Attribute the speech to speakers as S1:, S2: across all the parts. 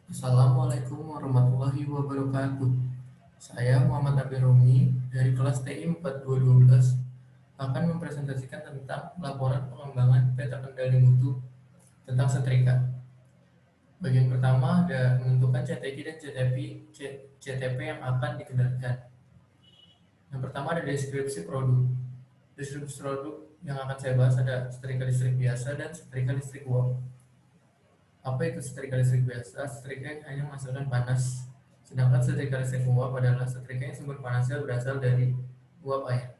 S1: Assalamualaikum warahmatullahi wabarakatuh. Saya Muhammad Abi Romi dari kelas TI 4212 akan mempresentasikan tentang laporan pengembangan peta kendali mutu tentang setrika. Bagian pertama ada menentukan CTG dan CTP yang akan dikendalikan. Yang pertama ada deskripsi produk. Deskripsi produk yang akan saya bahas ada setrika listrik biasa dan setrika listrik uap. Apa itu setrika listrik biasa? Setrika yang hanya menghasilkan panas. Sedangkan setrika listrik uap adalah setrika yang sumber panasnya berasal dari uap air.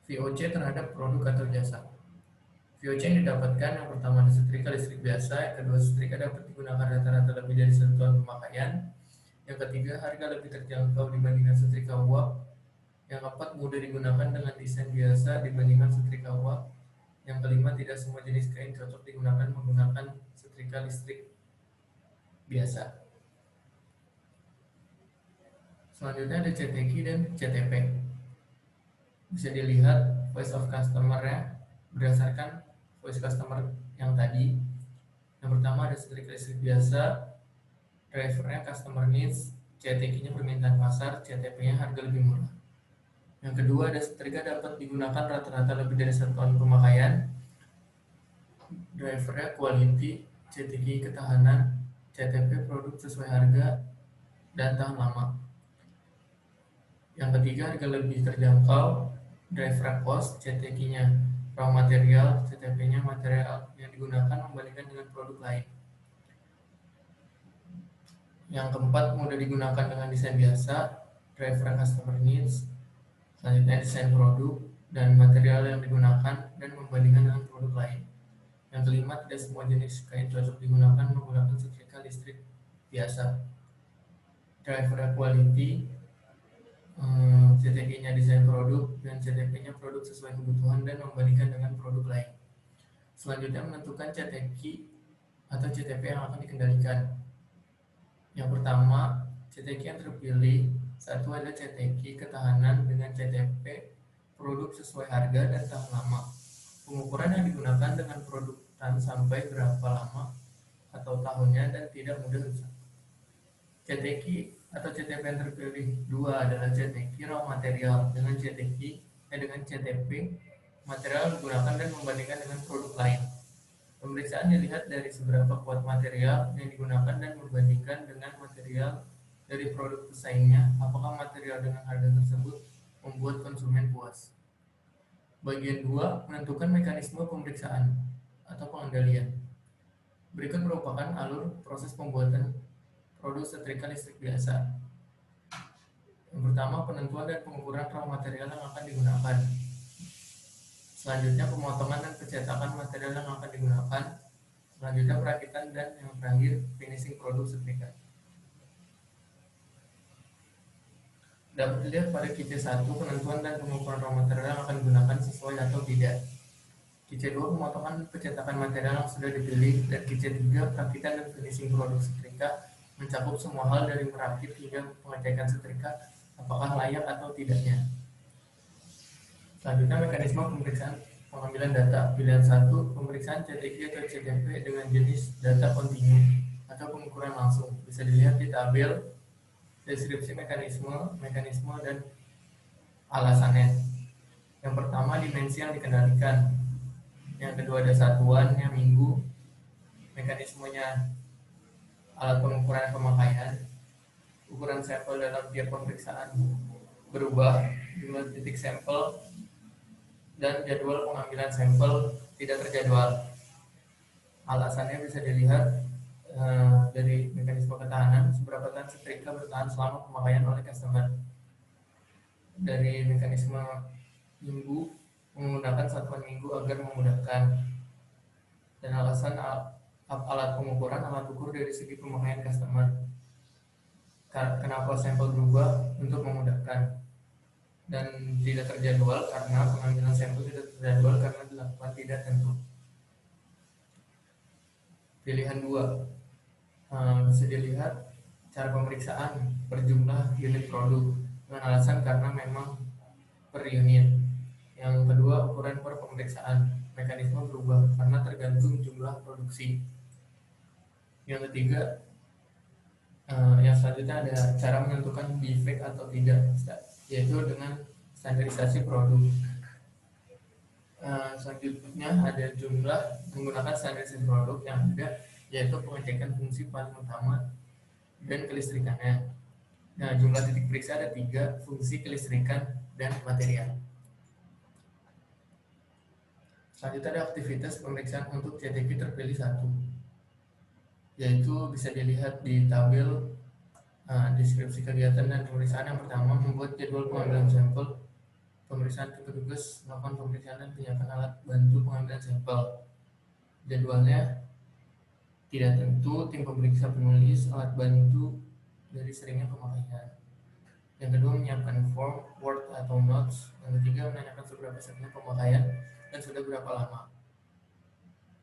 S1: VOC terhadap produk atau jasa. VOC yang didapatkan yang pertama di setrika listrik biasa, yang kedua setrika dapat digunakan rata-rata lebih dari 1 tahun pemakaian, yang ketiga harga lebih terjangkau dibandingkan setrika uap, yang keempat mudah digunakan dengan desain biasa dibandingkan setrika uap, yang kelima tidak semua jenis kain cocok digunakan menggunakan setrika listrik biasa. Selanjutnya ada CTQ dan CTP. Bisa dilihat voice of customer-nya berdasarkan voice customer yang tadi. Yang pertama ada setrika listrik biasa, drivernya customer needs, CTQ-nya permintaan pasar, CTP-nya harga lebih murah. Yang kedua ada setrika dapat digunakan rata-rata lebih dari 1 tahun pemakaian, drivernya quality, CTQ ketahanan, CTP produk sesuai harga dan tahan lama. Yang ketiga harga lebih terjangkau, driver cost, CTQ-nya raw material, CTP-nya material yang digunakan membandingkan dengan produk lain. Yang keempat mudah digunakan dengan desain biasa, driver customer needs, selanjutnya desain produk dan material yang digunakan dan membandingkan dengan produk lain. Yang kelima tidak semua jenis kain cocok digunakan menggunakan setrika listrik biasa. Driver quality, CTP-nya desain produk dan CTP-nya produk sesuai kebutuhan dan membandingkan dengan produk lain. Selanjutnya menentukan CTQ atau CTP yang akan dikendalikan. Yang pertama, CTQ yang terpilih satu ada CTQ ketahanan dengan CTP produk sesuai harga dan tahan lama. Pengukuran yang digunakan dengan produk tahan sampai berapa lama atau tahunnya dan tidak mudah rusak. CTQ atau CTP yang terpilih dua adalah CTQ raw material dengan CTP material digunakan dan membandingkan dengan produk lain. Pemeriksaan dilihat dari seberapa kuat material yang digunakan dan membandingkan dengan material dari produk pesaingnya, apakah material dengan harga tersebut membuat konsumen puas. Bagian 2, menentukan mekanisme pemeriksaan atau pengendalian. Berikut merupakan alur proses pembuatan produk setrika listrik biasa. Yang pertama, penentuan dan pengukuran raw material yang akan digunakan. Selanjutnya, pemotongan dan pencetakan material yang akan digunakan. Selanjutnya, perakitan dan yang terakhir, finishing produk setrika. Dapat dilihat pada QC1, penentuan dan pengukuran raw material yang akan digunakan sesuai atau tidak. QC2, pemotongan dan pencetakan material yang sudah dipilih. Dan QC3, perakitan dan finishing produk setrika mencakup semua hal dari merakit hingga pengecekan setrika apakah layak atau tidaknya. Selanjutnya mekanisme pemeriksaan pengambilan data. Pilihan 1, pemeriksaan CTQ atau CTP dengan jenis data kontinu atau pengukuran langsung. Bisa dilihat di tabel deskripsi mekanisme dan alasannya. Yang pertama, dimensi yang dikendalikan. Yang kedua ada satuannya, minggu. Mekanismenya alat pengukuran pemakaian. Ukuran sampel dalam tiap pemeriksaan berubah, jumlah titik sampel dan jadwal pengambilan sampel tidak terjadwal. Alasannya bisa dilihat dari mekanisme ketahanan, seberapa tahan setrika bertahan selama pemakaian oleh customer. Dari mekanisme minggu, menggunakan satuan minggu agar memudahkan. Dan alasan alat pengukuran, alat ukur dari segi pemakaian customer. Kenapa sampel berubah? Untuk memudahkan. Dan tidak terjadwal karena pengambilan sampel tidak terjadwal karena dilakukan tidak tentu. Pilihan 2, bisa dilihat cara pemeriksaan per jumlah unit produk dengan alasan karena memang per unit. Yang kedua, ukuran per pemeriksaan, mekanisme berubah karena tergantung jumlah produksi. Yang ketiga, yang selanjutnya ada cara menentukan defect atau tidak, yaitu dengan standarisasi produk. Selanjutnya ada jumlah menggunakan standarisasi produk yang ada, yaitu pengecekan fungsi paling utama dan kelistrikannya. Nah, jumlah titik periksa ada 3, fungsi, kelistrikan, dan material. Selanjutnya ada aktivitas pemeriksaan untuk CTQ terpilih 1, yaitu bisa dilihat di tabel deskripsi kegiatan dan pemeriksaan. Yang pertama, membuat jadwal pengambilan sampel, pemeriksaan ke petugas, melakukan pemeriksaan dan penyiapan alat bantu pengambilan sampel. Jadwalnya tidak tentu, tim pemeriksa penulis, alat bantu dari seringnya pemakaian. Yang kedua, menyiapkan form, Word atau notes. Yang ketiga, menanyakan seberapa seringnya pemakaian dan sudah berapa lama.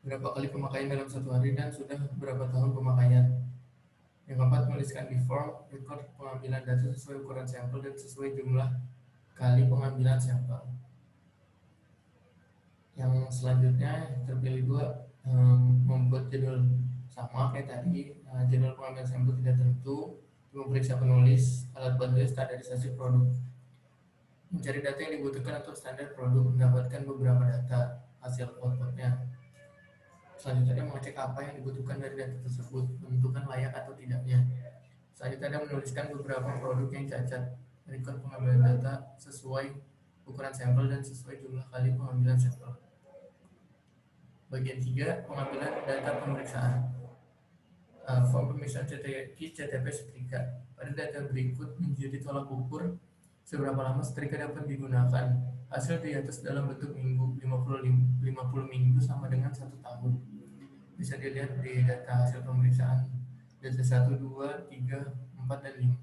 S1: Berapa kali pemakaian dalam 1 hari dan sudah berapa tahun pemakaian. Yang keempat, menuliskan di form, record pengambilan data sesuai ukuran sampel dan sesuai jumlah kali pengambilan sampel. Yang selanjutnya terpilih 2, membuat jadwal sama kayak tadi, jadwal pengambilan sampel tidak tentu, memeriksa penulis, alat bantu standarisasi produk, mencari data yang dibutuhkan untuk standar produk, mendapatkan beberapa data hasil outputnya. Selanjutnya mengecek apa yang dibutuhkan dari data tersebut, menentukan layak atau tidaknya. Selanjutnya ada menuliskan beberapa produk yang cacat, record pengambilan data sesuai ukuran sampel dan sesuai jumlah kali pengambilan sampel. Bagian 3, pengambilan data pemeriksaan. Form pemeriksaan CTP setrika. Pada data berikut menjadi tolak ukur seberapa lama setrika dapat digunakan. Hasil di atas dalam bentuk minggu, 50 minggu sama dengan 1 tahun. Bisa dilihat di data hasil pemeriksaan data 1, 2, 3, 4, dan 5.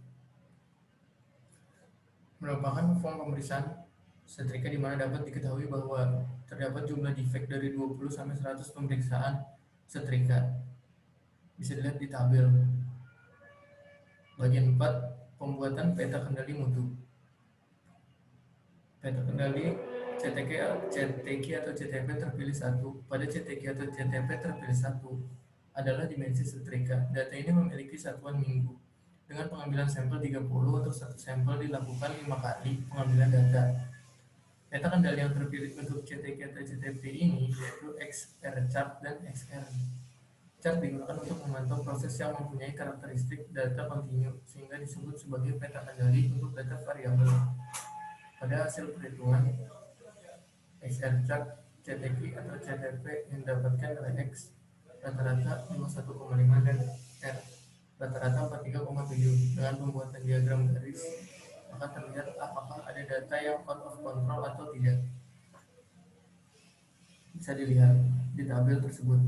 S1: Merupakan form pemeriksaan setrika di mana dapat diketahui bahwa terdapat jumlah defect dari 20 sampai 100 pemeriksaan setrika. Bisa dilihat di tabel. Bagian 4, pembuatan peta kendali mutu. Peta kendali CTQ atau CTP terpilih 1. Pada CTQ atau CTP terpilih 1 adalah dimensi setrika. Data ini memiliki satuan minggu. Dengan pengambilan sampel 30 atau 1 sampel dilakukan 5 kali pengambilan data. Peta kendali yang terpilih untuk CTQ atau CTP ini yaitu XR chart dan XR chart digunakan untuk memantau proses yang mempunyai karakteristik data kontinu sehingga disebut sebagai peta kendali untuk data variabel. Pada hasil perhitungan XR chart CTQ atau CTP yang didapatkan oleh X rata-rata 51,5 dan R rata-rata 43,7. Dengan pembuatan diagram garis maka terlihat apakah ada data yang out of control atau tidak. Bisa dilihat di tabel tersebut.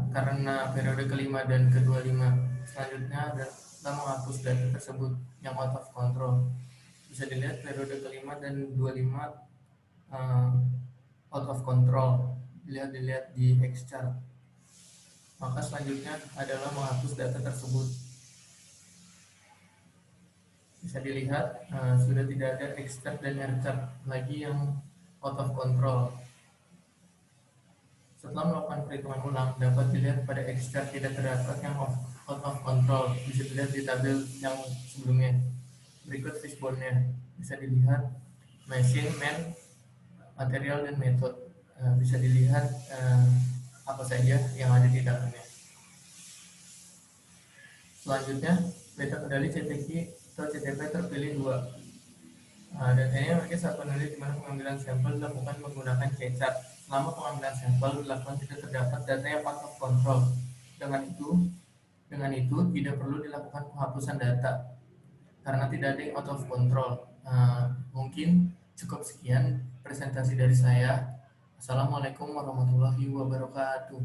S1: Karena periode kelima dan ke-25 selanjutnya adalah menghapus data tersebut yang out of control. Bisa dilihat periode kelima dan 25 out of control, dilihat di X chart. Maka selanjutnya adalah menghapus data tersebut. Bisa dilihat sudah tidak ada X chart dan R chart lagi yang out of control. Setelah melakukan perhitungan ulang, dapat dilihat pada X chart tidak terdapat yang out of control. Bisa dilihat di tabel yang sebelumnya. Berikut fishbone-nya. Bisa dilihat mesin, man, material, dan metode. Bisa dilihat apa saja yang ada di dalamnya. Selanjutnya, peta kendali CTQ atau CTP terpilih 2. Datanya memiliki satu penulis di mana pengambilan sampel dilakukan menggunakan C-chart. Selama pengambilan sampel dilakukan tidak terdapat data yang out of control. Dengan itu tidak perlu dilakukan penghapusan data karena tidak ada yang out of control. Mungkin cukup sekian presentasi dari saya. Assalamualaikum warahmatullahi wabarakatuh.